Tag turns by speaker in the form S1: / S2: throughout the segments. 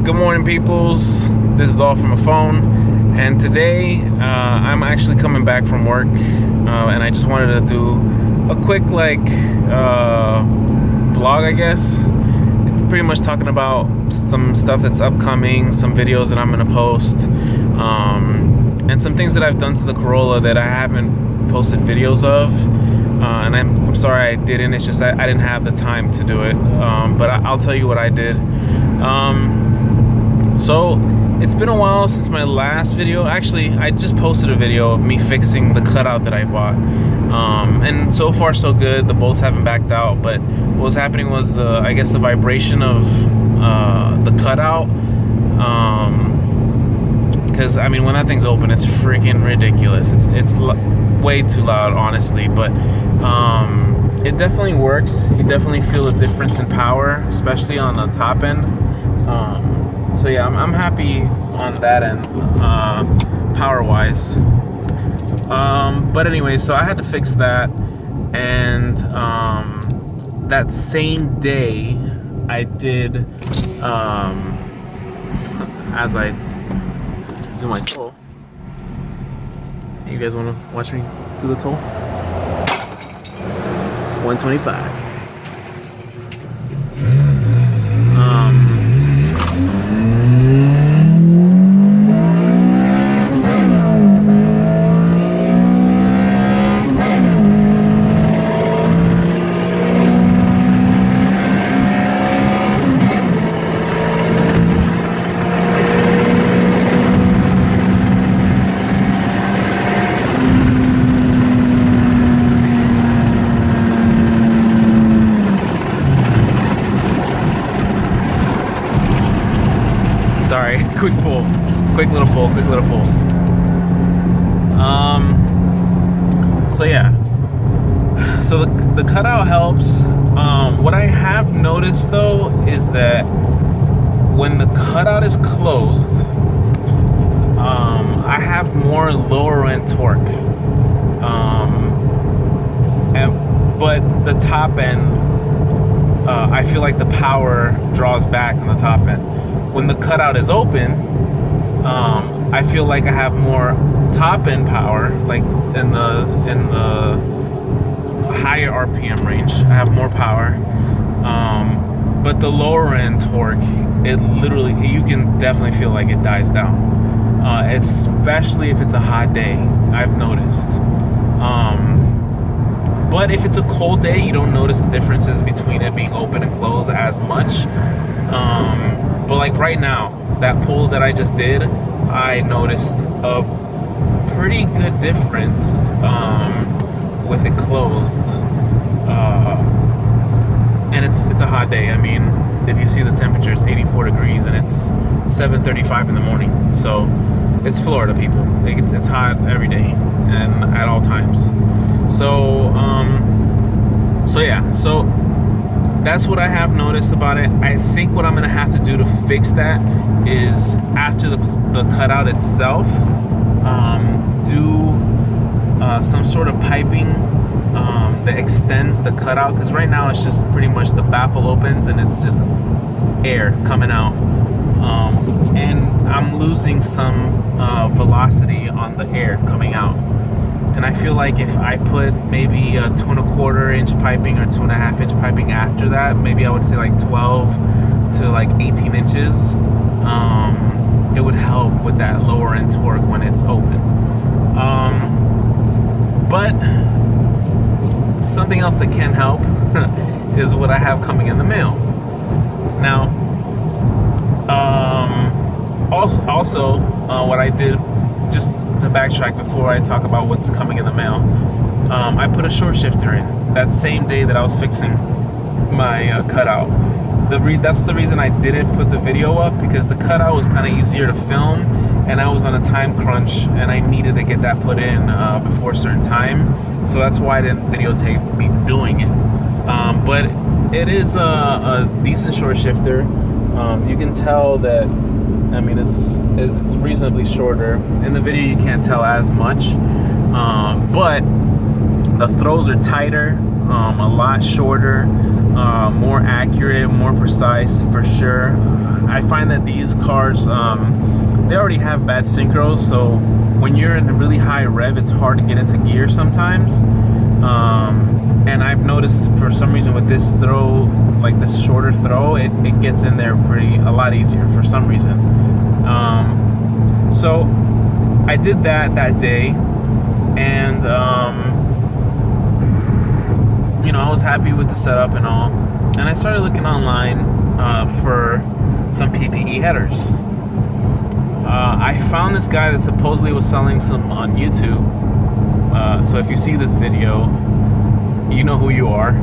S1: Good morning, peoples. This is all from a phone, and today I'm actually coming back from work, and I just wanted to do a quick vlog, I guess. It's pretty much talking about some stuff that's upcoming, some videos that I'm gonna post, and some things that I've done to the Corolla that I haven't posted videos of. And I'm sorry I didn't. It's just that I didn't have the time to do it. But I'll tell you what I did. So it's been a while since my last video. Actually, I just posted a video of me fixing the cutout that I bought. And so far so good. The bolts haven't backed out. But what was happening was, I guess, the vibration of the cutout. Because I mean, when that thing's open, it's freaking ridiculous. It's way too loud, honestly, but it definitely works. You definitely feel a difference in power, especially on the top end. So yeah, I'm happy on that end, power wise. But anyway, so I had to fix that, and that same day I did, as I do my toll. You guys want to watch me do the toll? 125. Sorry, quick pull, quick little pull. So yeah, so the cutout helps. What I have noticed though is that when the cutout is closed, I have more lower end torque, but the top end, I feel like the power draws back on the top end. When the cutout is open, I feel like I have more top end power, like in the higher RPM range. I have more power, but the lower end torque, it literally, you can definitely feel like it dies down, especially if it's a hot day. I've noticed. But if it's a cold day, you don't notice the differences between it being open and closed as much. But like right now, that pull that I just did, I noticed a pretty good difference with it closed. And it's a hot day. I mean, if you see the temperature, it's 84 degrees and it's 7:35 in the morning. So it's Florida, people. It's hot every day and at all times. So yeah, so that's what I have noticed about it. I think what I'm gonna have to do to fix that is, after the cutout itself, do some sort of piping that extends the cutout, because right now it's just pretty much the baffle opens and it's just air coming out, and I'm losing some velocity on the air coming out. And I feel like if I put maybe a 2¼ inch piping or 2½ inch piping after that, maybe I would say like 12 to like 18 inches, it would help with that lower end torque when it's open. But something else that can help is what I have coming in the mail. Now, also what I did, just to backtrack before I talk about what's coming in the mail, I put a short shifter in that same day that I was fixing my cutout. That's the reason I didn't put the video up, because the cutout was kind of easier to film, and I was on a time crunch and I needed to get that put in before a certain time. So that's why I didn't videotape me doing it. But it is a decent short shifter. You can tell that, I mean, it's reasonably shorter. In the video you can't tell as much, but the throws are tighter, a lot shorter. more accurate, more precise for sure. I find that these cars, they already have bad synchros, so when you're in a really high rev, it's hard to get into gear sometimes. And I've noticed for some reason with this throw, like this shorter throw, it gets in there a lot easier for some reason. So I did that day, and you know, I was happy with the setup and all, and I started looking online for some PPE headers. I found this guy that supposedly was selling some on YouTube. So if you see this video, you know who you are.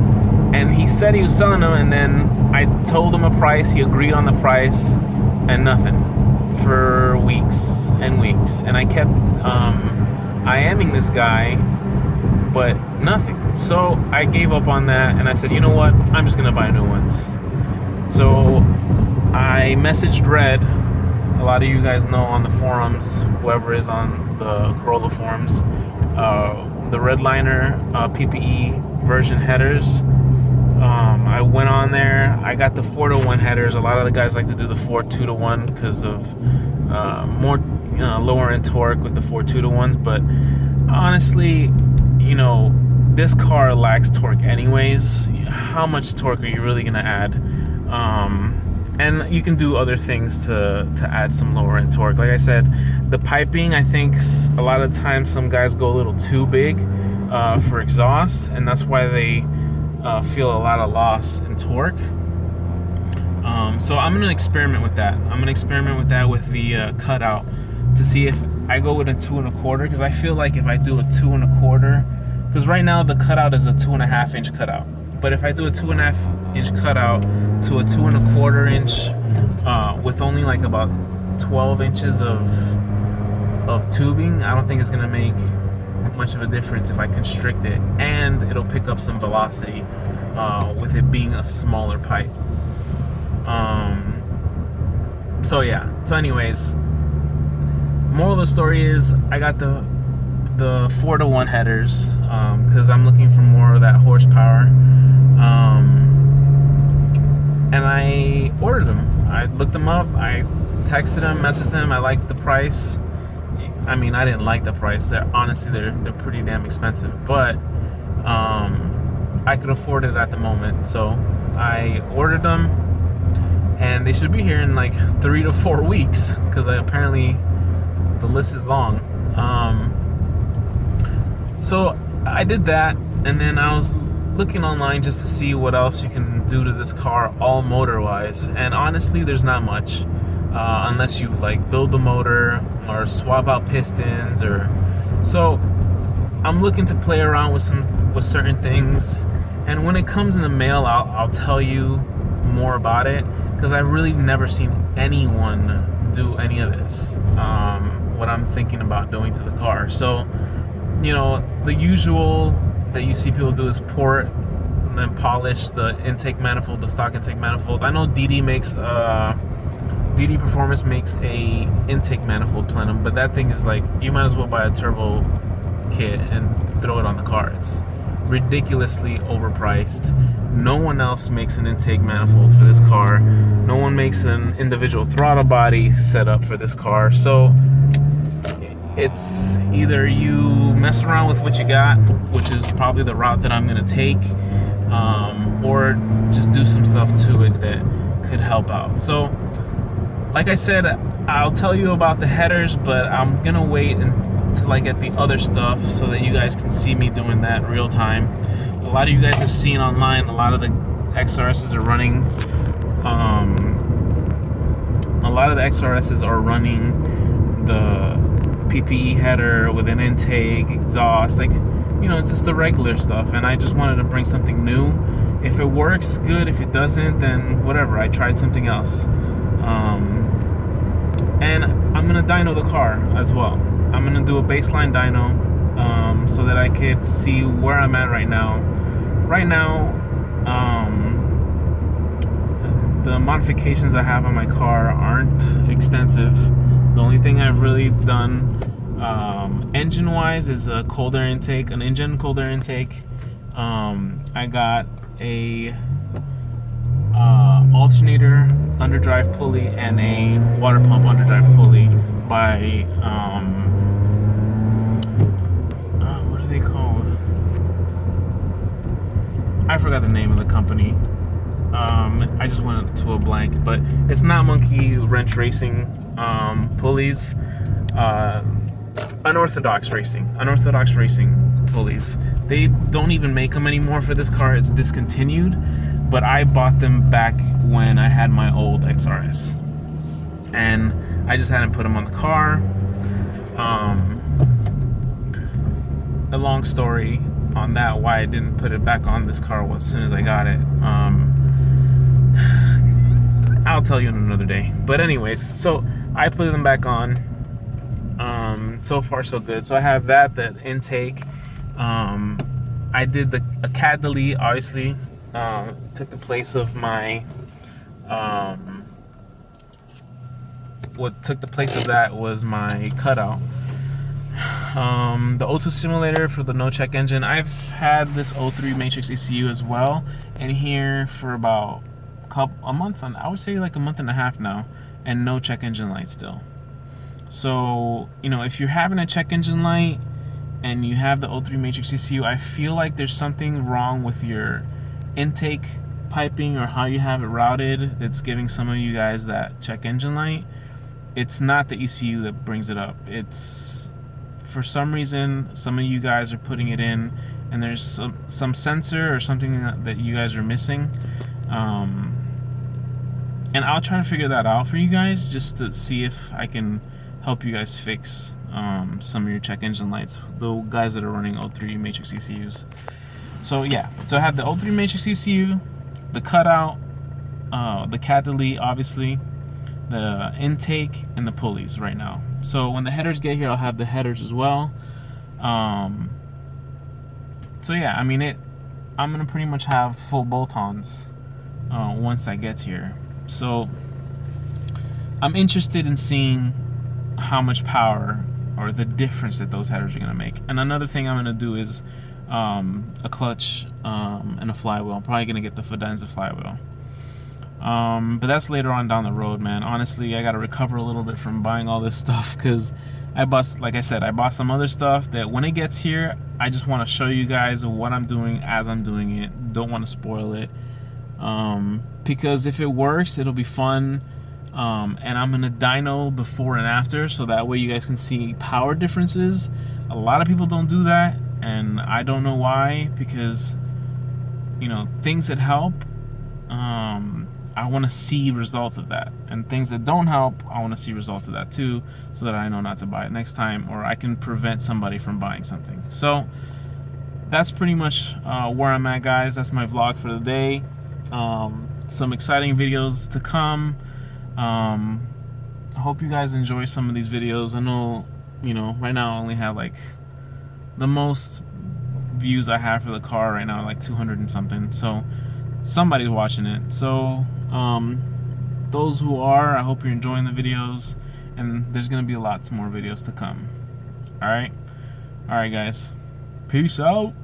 S1: And he said he was selling them, and then I told him a price. He agreed on the price, and nothing for weeks and weeks. And I kept IMing this guy, but nothing. So I gave up on that, and I said, you know what? I'm just gonna buy new ones. So I messaged Red. A lot of you guys know on the forums, whoever is on the Corolla forums, the Redliner PPE version headers. I went on there. I got the 4-to-1 headers. A lot of the guys like to do the 4-2-to-1 because of more lower end torque with the 4-2-to-1s. But honestly, you know, this car lacks torque anyways. How much torque are you really gonna add? And you can do other things to add some lower end torque. Like I said, the piping, I think a lot of times some guys go a little too big for exhaust, and that's why they feel a lot of loss in torque. So I'm gonna experiment with that. I'm gonna experiment with that with the cutout to see if I go with a 2 1/4, because I feel like if I do a 2 1/4, because right now the cutout is a 2.5 inch cutout. But if I do a 2.5 inch cutout to a 2 1/4 inch with only like about 12 inches of tubing, I don't think it's gonna make much of a difference if I constrict it, and it'll pick up some velocity with it being a smaller pipe. So yeah. So anyways, moral of the story is I got the 4-to-1 headers because I'm looking for more of that horsepower. And I ordered them. I looked them up. I texted them, messaged them. I liked the price. I mean, I didn't like the price. They're pretty damn expensive, but I could afford it at the moment. So I ordered them, and they should be here in like 3 to 4 weeks because apparently the list is long. So I did that, and then I was looking online just to see what else you can do to this car all motor wise, and honestly there's not much unless you like build the motor or swap out pistons, or so I'm looking to play around with certain things, and when it comes in the mail I'll tell you more about it, because I've really never seen anyone do any of this, what I'm thinking about doing to the car. So, you know, the usual that you see people do is port and then polish the intake manifold, the stock intake manifold. I know DD Performance makes a intake manifold plenum, but that thing is like, you might as well buy a turbo kit and throw it on the car. It's ridiculously overpriced. No one else makes an intake manifold for this car. No one makes an individual throttle body setup for this car. So it's either you mess around with what you got, which is probably the route that I'm gonna take, or just do some stuff to it that could help out. So like I said, I'll tell you about the headers, but I'm gonna wait until I get the other stuff so that you guys can see me doing that in real time. A lot of you guys have seen online, a lot of the XRSs are running the PPE header with an intake, exhaust, like, you know, it's just the regular stuff, and I just wanted to bring something new. If it works, good. If it doesn't, then whatever, I tried something else. And I'm gonna dyno the car as well. I'm gonna do a baseline dyno so that I could see where I'm at right now. Right now, the modifications I have on my car aren't extensive. The only thing I've really done engine-wise is a cold air intake, an engine cold air intake. I got a alternator underdrive pulley and a water pump underdrive pulley by what are they called? I forgot the name of the company. I just went to a blank, but it's not Monkey Wrench Racing pulleys. Unorthodox Racing pulleys. They don't even make them anymore for this car. It's discontinued, but I bought them back when I had my old XRS, and I just hadn't put them on the car. A long story on that, why I didn't put it back on this car as soon as I got it. I'll tell you in another day. But anyways, so I put them back on. So far so good. So I have the intake. I did a cat delete, obviously. Took the place of my what took the place of that was my cutout. The O2 simulator for the no check engine. I've had this O3 matrix ECU as well in here for about a month, I would say like a month and a half now, and no check engine light still. So, you know, if you're having a check engine light and you have the O3 matrix ECU, I feel like there's something wrong with your intake piping or how you have it routed that's giving some of you guys that check engine light. It's not the ECU that brings it up. It's, for some reason, some of you guys are putting it in and there's some sensor or something that you guys are missing. And I'll try to figure that out for you guys, just to see if I can help you guys fix some of your check engine lights, the guys that are running O3 matrix ECUs. So yeah, so I have the O3 matrix ECU, the cutout, the cat delete, obviously, the intake, and the pulleys right now. So when the headers get here, I'll have the headers as well. So yeah, I mean, I'm gonna pretty much have full bolt-ons once that gets here. So I'm interested in seeing how much power or the difference that those headers are gonna make. And another thing I'm gonna do is a clutch and a flywheel. I'm probably gonna get the Fidenza flywheel. But that's later on down the road, man. Honestly, I gotta recover a little bit from buying all this stuff, because I bought, like I said, I bought some other stuff that when it gets here, I just want to show you guys what I'm doing as I'm doing it. Don't want to spoil it, because if it works, it'll be fun. And I'm gonna dyno before and after, so that way you guys can see power differences. A lot of people don't do that, and I don't know why, because, you know, things that help, I want to see results of that, and things that don't help, I want to see results of that too, so that I know not to buy it next time, or I can prevent somebody from buying something. So that's pretty much where I'm at, guys. That's my vlog for the day. Some exciting videos to come. I hope you guys enjoy some of these videos. I know, you know, right now I only have like the most views I have for the car right now, like 200 and something. So somebody's watching it. So those who are, I hope you're enjoying the videos, and there's gonna be lots more videos to come. All right guys, peace out.